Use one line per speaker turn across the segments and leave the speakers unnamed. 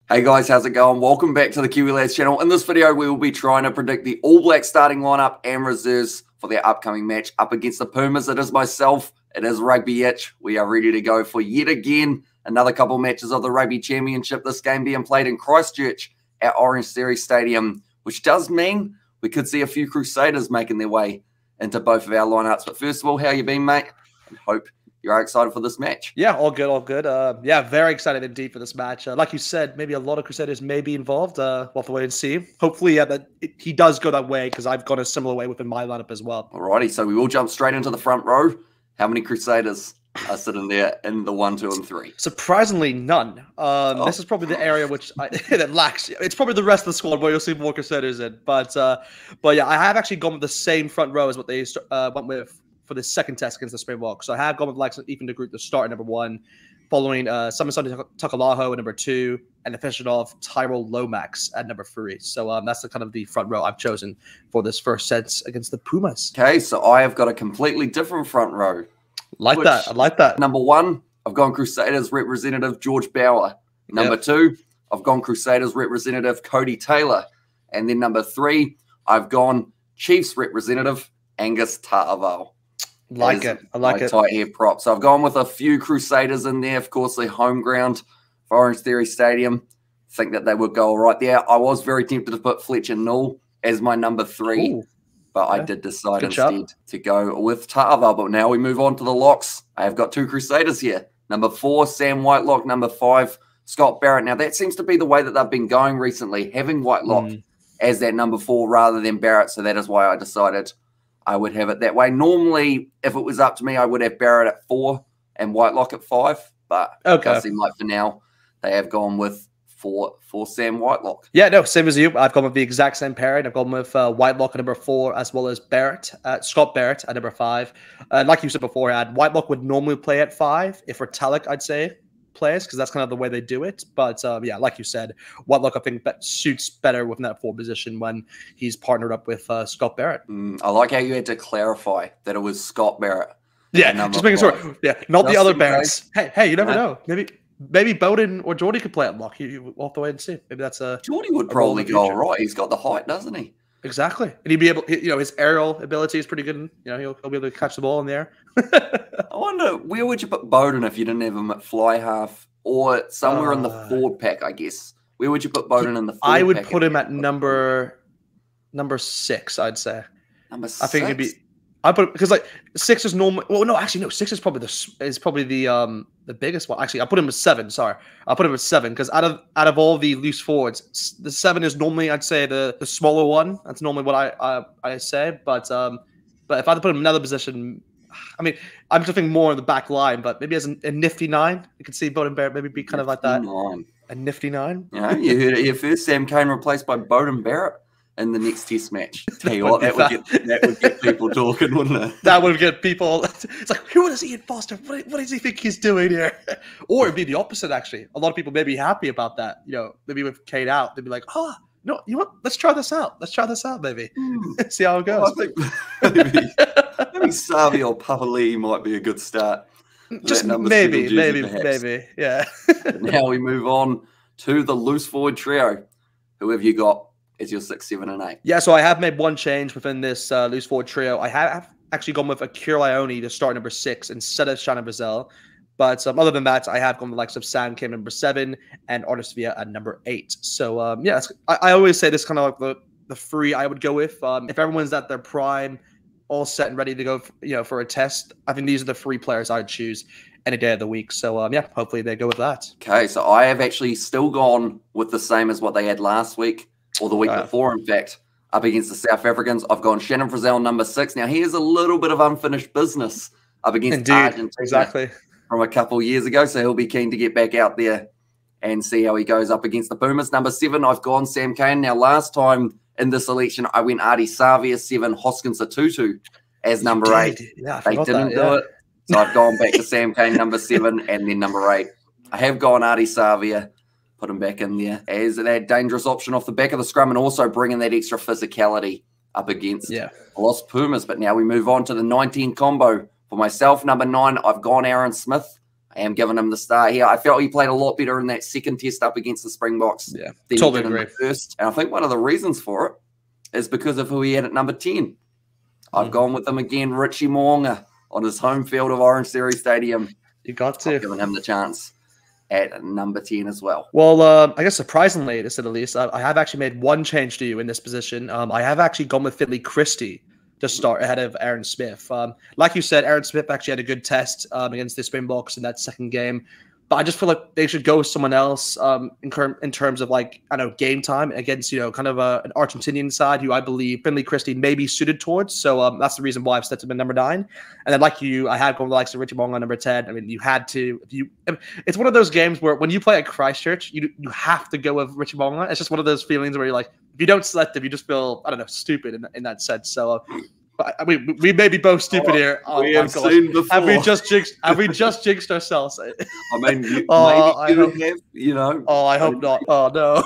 Hey guys, how's it going? Welcome back to the Kiwi Lads channel. In this video, we will be trying to predict the All Black starting lineup and reserves for their upcoming match up against the Pumas. It is myself, it is Rugbyitch. We are ready to go for yet again another couple matches of the Rugby Championship. This game being played in Christchurch at Orange Theory Stadium, which does mean we could see a few Crusaders making their way into both of our lineups. But first of all, how you been, mate? I hope you're excited for this match.
Yeah, all good, all good. Yeah, very excited indeed for this match. Like you said, maybe a lot of Crusaders may be involved. We'll have to wait and see. Hopefully, he does go that way because I've gone a similar way within my lineup as well.
Alrighty, so we will jump straight into the front row. How many Crusaders are sitting there in the 1, 2, and 3?
Surprisingly, none. This is probably the area which that lacks. It's probably the rest of the squad where you'll see more Crusaders in. But yeah, I have actually gone with the same front row as what they went with for the second test against the Springboks. So I have gone with likes of Ethan Degroot to start at number 1, following Summerson Takalaho at number 2, and the finishing off Tyrell Lomax at number 3. So that's the kind of the front row I've chosen for this first set against the Pumas.
Okay, so I have got a completely different front row.
I like that.
Number 1, I've gone Crusaders representative George Bauer. Number 2, I've gone Crusaders representative Cody Taylor. And then number 3, I've gone Chiefs representative Angus Ta'avao.
I like it.
Tight head prop. So I've gone with a few Crusaders in there. Of course, the home ground for Orange Theory Stadium. Think that they would go all right there. I was very tempted to put Fletcher Null as my number 3.
Ooh.
But I did decide instead to go with Ta'avao. But now we move on to the locks. I have got 2 Crusaders here. Number 4, Sam Whitelock. Number 5, Scott Barrett. Now, that seems to be the way that they've been going recently, having Whitelock as that number 4 rather than Barrett. So that is why I decided I would have it that way. Normally, if it was up to me, I would have Barrett at 4 and Whitelock at 5. But it does seem like for now, they have gone with for Sam Whitelock.
Yeah, no, same as you. I've gone with the exact same pairing. I've gone with Whitelock at number 4, as well as Scott Barrett at number 5. Like you said beforehand, Whitelock would normally play at 5 if Retallick, I'd say, plays, because that's kind of the way they do it. But yeah, like you said, Whitelock I think suits better within that 4 position when he's partnered up with Scott Barrett.
I like how you had to clarify that it was Scott Barrett.
Yeah, just making sure. Yeah, not the other Barretts. Hey, you never know. Maybe Bowden or Geordie could play at lock. We'll have to wait and see. Maybe that's a
Geordie would probably go all right. He's got the height, doesn't he?
Exactly, and he'd be able. His aerial ability is pretty good. He'll be able to catch the ball in the air.
I wonder where would you put Bowden if you didn't have him at fly half or somewhere in the forward pack? I guess where would you put Bowden in the? Forward
I would
pack
put him at number 6. I'd say.
Number 6.
I think it'd be. I put because like 6 is normal. Well, no, actually, no. 6 is probably the biggest one. Actually, I put him at 7. Sorry, I put him at 7 because out of all the loose forwards, the 7 is normally I'd say the smaller one. That's normally what I say. But if I had to put him in another position, I mean, I'm just thinking more on the back line. But maybe as a nifty 9, you could see Bowden Barrett maybe be kind of like that.
9.
A nifty 9.
You heard it here first. Sam Kane replaced by Bowden Barrett in the next test match. Tell you what, that would get people talking, wouldn't it?
That would get people. It's like, who is Ian Foster? What does he think he's doing here? Or it'd be the opposite, actually. A lot of people may be happy about that. Maybe with Kane out, they'd be like, no, you know what? Let's try this out. Maybe. See how it goes.
I think maybe Savi or Papali might be a good start.
Just maybe. Yeah.
Now we move on to the loose forward trio. Who have you got as your 6, 7, and 8?
Yeah, so I have made one change within this loose forward trio. I have actually gone with Akira Ione to start number 6 instead of Shannon Brazil. But other than that, I have gone with the likes of Sam Kim number 7 and Artis Villa at number 8. So yeah, I always say this kind of like the 3 I would go with. If everyone's at their prime, all set and ready to go, for a test, I think these are the 3 players I'd choose any day of the week. So yeah, hopefully they go with that. Okay,
so I have actually still gone with the same as what they had last week. Or the week before, in fact, up against the South Africans. I've gone Shannon Frizzell, number 6. Now, he has a little bit of unfinished business up against Argentina from a couple of years ago, so he'll be keen to get back out there and see how he goes up against the Pumas. Number 7, I've gone Sam Kane. Now, last time in this election, I went Artie Savia 7, Hoskins Atutu as number 8.
Yeah,
they didn't do it, so I've gone back to Sam Kane, number 7, and then number 8. I have gone Artie Savia. Put him back in there as that dangerous option off the back of the scrum and also bringing that extra physicality up against lost Pumas. But now we move on to the 19 combo. For myself, number 9, I've gone Aaron Smith. I am giving him the start here. I felt he played a lot better in that second test up against the Springboks than
totally
he did in the first. And I think one of the reasons for it is because of who he had at number 10. I've gone with him again, Richie Mo'unga, on his home field of Orange Theory Stadium.
You got to.
I've given him the chance at number 10 as well.
Well, I guess surprisingly, to say the least, I have actually made one change to you in this position. I have actually gone with Finley Christie to start ahead of Aaron Smith. Like you said, Aaron Smith actually had a good test against the Springboks in that second game. But I just feel like they should go with someone else in terms of, like, I don't know, game time against, you know, kind of an Argentinian side who I believe Finley Christie may be suited towards. So that's the reason why I've set him at number 9. And then, like you, I had gone with the likes of Richie Mo'unga number 10. I mean, you had to. It's one of those games where when you play at Christchurch, you have to go with Richie Mo'unga. It's just one of those feelings where you're like, if you don't select him, you just feel, I don't know, stupid in that sense. So I mean, we may be both stupid here. Oh,
we have seen before.
Have we just jinxed ourselves?
I mean, maybe have, you know.
Oh, I hope not. Oh, no.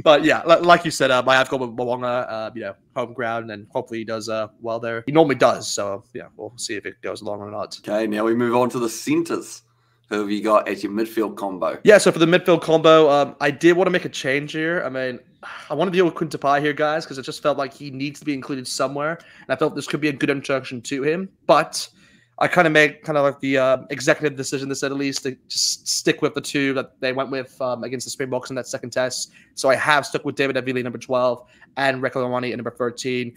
But yeah, like you said, I have gone with Mo'unga, you know, home ground, and hopefully he does well there. He normally does, so yeah, we'll see if it goes along or not.
Okay, now we move on to the centres. Who have you got as your midfield combo?
Yeah, so for the midfield combo, I did want to make a change here. I mean, I want to deal with Quinta Pai here, guys, because it just felt like he needs to be included somewhere. And I felt this could be a good introduction to him. But I kind of made like the executive decision, to say the least, to just stick with the two that they went with against the Springboks in that second test. So I have stuck with David Havili, number 12, and Reko Ioane at number 13.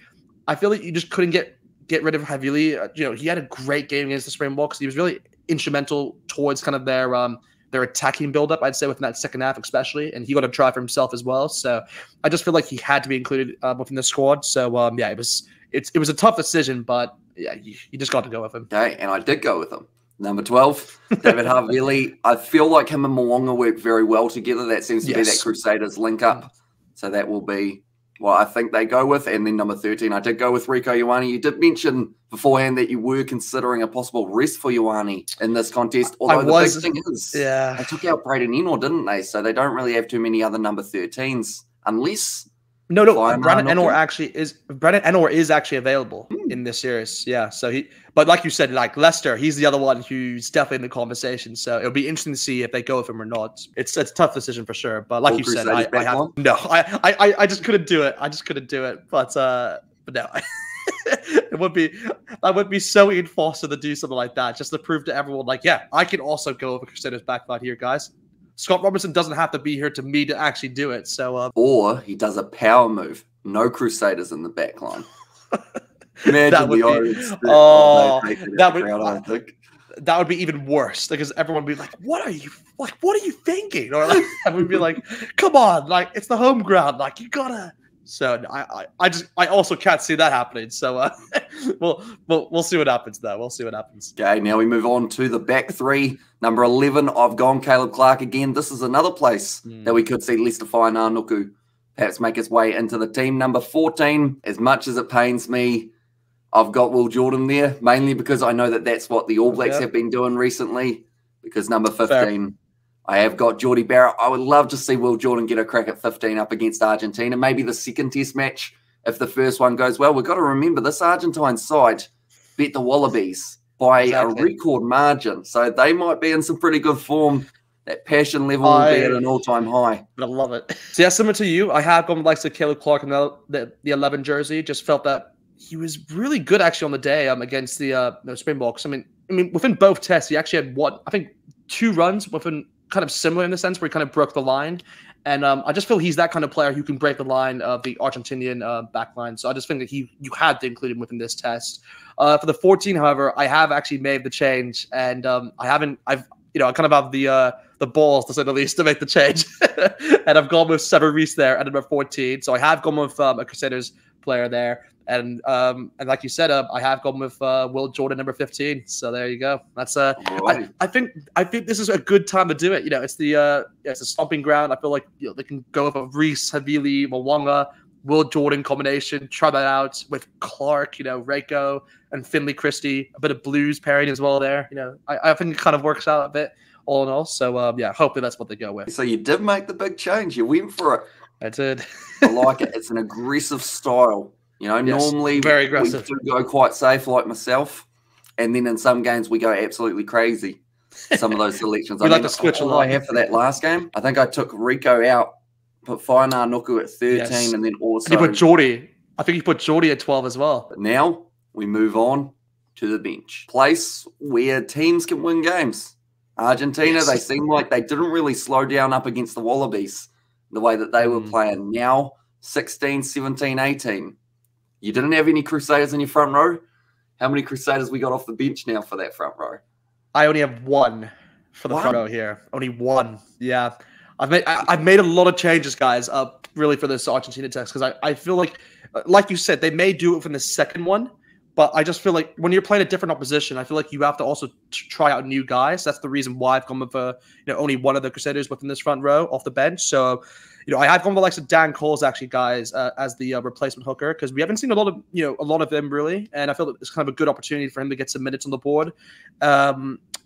I feel like you just couldn't get rid of Havili. You know, he had a great game against the Springboks. He was really instrumental towards kind of their attacking build-up, I'd say, within that second half especially, and he got a try for himself as well. So I just feel like he had to be included within the squad. So yeah, it was a tough decision, but yeah, you just got to go with him.
Okay, and I did go with him. Number 12, David Havili. I feel like him and Mo'unga work very well together. That seems to be that Crusaders link-up. So that will be what I think they go with. And then number 13, I did go with Reko Ioane. You did mention beforehand that you were considering a possible rest for Ioane in this contest. Although the big thing is, they took out Braden Ennor, didn't they? So they don't really have too many other number 13s, unless...
No, Brandon Ennor is actually available in this series. Yeah, so but like you said, like Leicester, he's the other one who's definitely in the conversation. So it'll be interesting to see if they go with him or not. It's a tough decision for sure. But like you said, I just couldn't do it. But no, that would be so Ian Foster to do something like that, just to prove to everyone, like, yeah, I can also go with a Crusaders backline here, guys. Scott Robertson doesn't have to be here to me to actually do it. So, or
he does a power move. No Crusaders in the back line. Imagine
that would be even worse, because everyone would be like, "What are you thinking?" Or like, I would be like, "Come on, like, it's the home ground. Like, you gotta." So I also can't see that happening. So we'll see what happens though. We'll see what happens.
Okay, now we move on to the back three. Number 11, I've gone Caleb Clark again. This is another place that we could see Leicester Fainanuku perhaps make his way into the team. Number 14, as much as it pains me, I've got Will Jordan there, mainly because I know that that's what the All Blacks have been doing recently. Because number 15, I have got Geordie Barrett. I would love to see Will Jordan get a crack at 15 up against Argentina. Maybe the second test match if the first one goes well. We've got to remember this Argentine side beat the Wallabies by a record margin. So they might be in some pretty good form. That passion level will be at an all-time high.
I love it. So yeah, similar to you, I have gone with likes of Caleb Clark in the 11 jersey. Just felt that he was really good actually on the day against the Springboks. I mean, within both tests, he actually had 2 runs within kind of similar in the sense where he kind of broke the line. And I just feel he's that kind of player who can break the line of the Argentinian back line. So I just think that you had to include him within this test. For the 14, however, I have actually made the change, and I kind of have the balls, to say the least, to make the change. And I've gone with Sever Reece there at number 14. So I have gone with a Crusaders player there. And like you said, I have gone with Will Jordan, number 15. So there you go. That's I think this is a good time to do it. You know, it's a stomping ground. I feel like they can go with a Reece, Havili, Mo'unga, Will Jordan combination. Try that out with Clark, Reko and Finley Christie. A bit of Blues pairing as well there. I think it kind of works out a bit all in all. So yeah, hopefully that's what they go with.
So you did make the big change. You went for it.
I did.
I like it. It's an aggressive style. Normally
very aggressive.
we do go quite safe like myself. And then in some games, we go absolutely crazy. Some of those selections.
We like to switch a lot.
I have for that last game, I think I took Rico out, put Whainā Nuku at 13, and then also...
And you put Geordie. I think you put Geordie at 12 as well.
But now we move on to the bench. Place where teams can win games. Argentina, they seem like they didn't really slow down up against the Wallabies the way that they were playing. Now, 16, 17, 18. You didn't have any Crusaders in your front row. How many Crusaders we got off the bench now for that front row?
I only have one for the front row here. Only one. Yeah. I've made a lot of changes, guys, really for this Argentina test, because I feel like you said, they may do it from the second one, but I just feel like when you're playing a different opposition, I feel like you have to also try out new guys. That's the reason why I've gone with only one of the Crusaders within this front row off the bench. So, I have gone with the likes of Dan Coles, actually, guys, as the replacement hooker, because we haven't seen a lot of them really, and I feel that it's kind of a good opportunity for him to get some minutes on the board.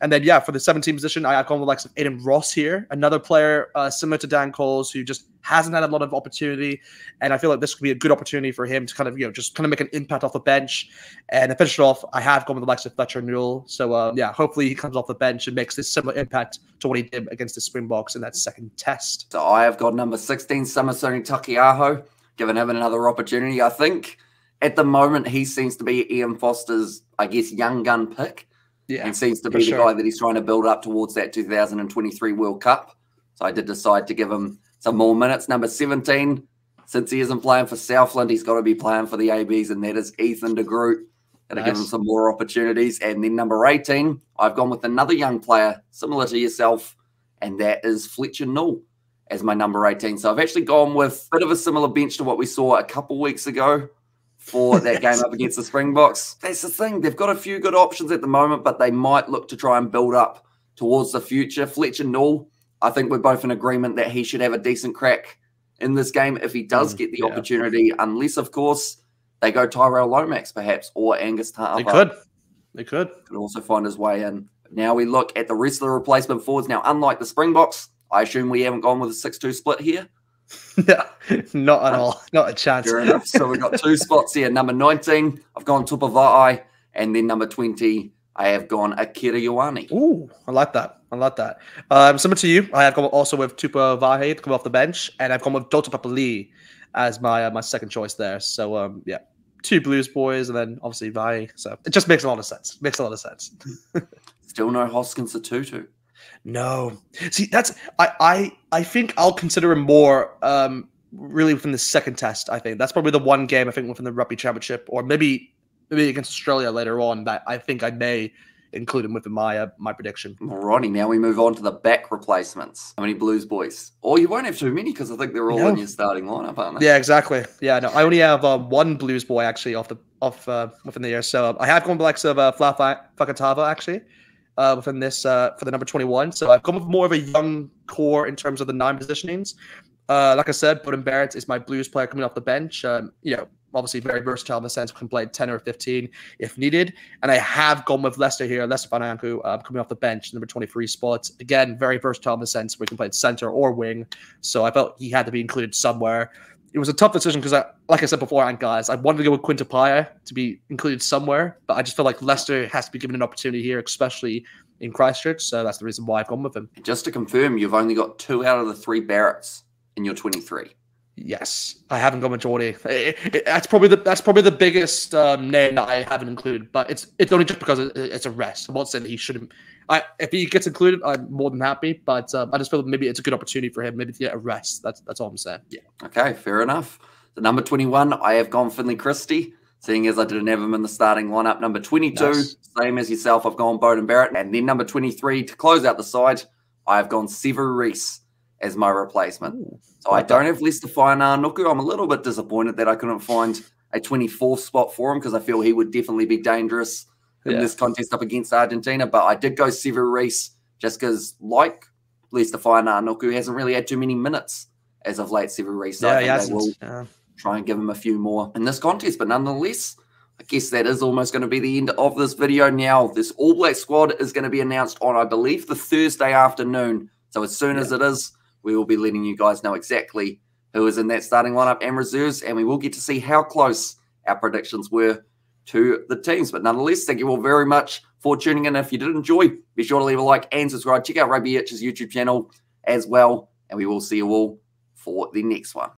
And then, for the 17 position, I have gone with the likes of Aiden Ross here, another player similar to Dan Coles, who just hasn't had a lot of opportunity, and I feel like this could be a good opportunity for him to kind of, just kind of make an impact off the bench. And to finish it off, I have gone with the likes of Fletcher Null. So, hopefully he comes off the bench and makes this similar impact to what he did against the Springboks in that second test.
So I have got number 16, Samasoni Takiaho, giving him another opportunity. I think at the moment he seems to be Ian Foster's, I guess, young gun pick. Yeah, and seems to be the guy that he's trying to build up towards that 2023 World Cup. So I did decide to give him some more minutes. Number 17, since he isn't playing for Southland, he's got to be playing for the ABs, and that is Ethan Degroot. Going to give him some more opportunities. And then number 18, I've gone with another young player similar to yourself, and that is Fletcher Null as my number 18. So I've actually gone with a bit of a similar bench to what we saw a couple weeks ago for that game up against the Springboks. That's the thing. They've got a few good options at the moment, but they might look to try and build up towards the future. Fletcher Null, I think we're both in agreement that he should have a decent crack in this game if he does get the opportunity, unless, of course, they go Tyrell Lomax, perhaps, or Angus Tarver.
They could.
Could also find his way in. Now we look at the rest of the replacement forwards. Now, unlike the Springboks, I assume we haven't gone with a 6-2 split here.
No, not at all. Not a chance.
Fair enough. So we've got two spots here. Number 19, I've gone Tupavai, and then number 20, I have gone Akira Ioane.
Ooh, I like that. Similar to you, I have gone also with Tupavai to come off the bench, and I've gone with Dota Papali as my second choice there. So two Blues boys, and then obviously Vai. So it just makes a lot of sense.
Still no Hoskins Tutu.
No. See, that's I think I'll consider him more really within the second test. I think that's probably the one game I think within the Rugby Championship, or maybe against Australia later on, that I think I may include him within my prediction.
Alrighty, now we move on to the back replacements. How many Blues boys? Oh, you won't have too many because I think they're all in your starting lineup, aren't they?
Yeah, exactly. Yeah, no, I only have one Blues boy actually within the year. So I have gone with the likes of Fakatava actually. Within this for the number 21. So I've gone with more of a young core in terms of the 9 positionings. Like I said, Bowden Barrett is my Blues player coming off the bench. Obviously very versatile in the sense can play 10 or 15 if needed. And I have gone with Lester here, Lester Fananku, coming off the bench, number 23 spot. Again, very versatile in the sense where he can play center or wing. So I felt he had to be included somewhere. It was a tough decision because, like I said beforehand, guys, I wanted to go with Quintapaya to be included somewhere, but I just feel like Leicester has to be given an opportunity here, especially in Christchurch. So that's the reason why I've gone with him.
Just to confirm, you've only got 2 out of the 3 Barretts in your 23.
Yes, I haven't gone with Geordie. That's probably the biggest name that I haven't included, but it's only just because it's a rest. I'm not saying that he shouldn't. If he gets included, I'm more than happy. But I just feel that maybe it's a good opportunity for him, maybe to get a rest. That's all I'm saying.
Yeah. Okay, fair enough. The number 21, I have gone Finley Christie, seeing as I didn't have him in the starting lineup. Number 22, same as yourself, I've gone Bowden Barrett, and then number 23 to close out the side, I have gone Sever Reese as my replacement. Ooh, so I don't have Lester Whainā Nuku. I'm a little bit disappointed that I couldn't find a 24th spot for him because I feel he would definitely be dangerous in this contest up against Argentina. But I did go Sever Reese just because, like Lester Whainā Nuku, hasn't really had too many minutes as of late. Sever Reese, so I think they will try and give him a few more in this contest. But nonetheless, I guess that is almost going to be the end of this video now. This All Black squad is going to be announced on, I believe, the Thursday afternoon. So as soon as it is, we will be letting you guys know exactly who is in that starting lineup and reserves, and we will get to see how close our predictions were to the teams. But nonetheless, thank you all very much for tuning in. If you did enjoy, be sure to leave a like and subscribe. Check out Rugbyitch's YouTube channel as well. And we will see you all for the next one.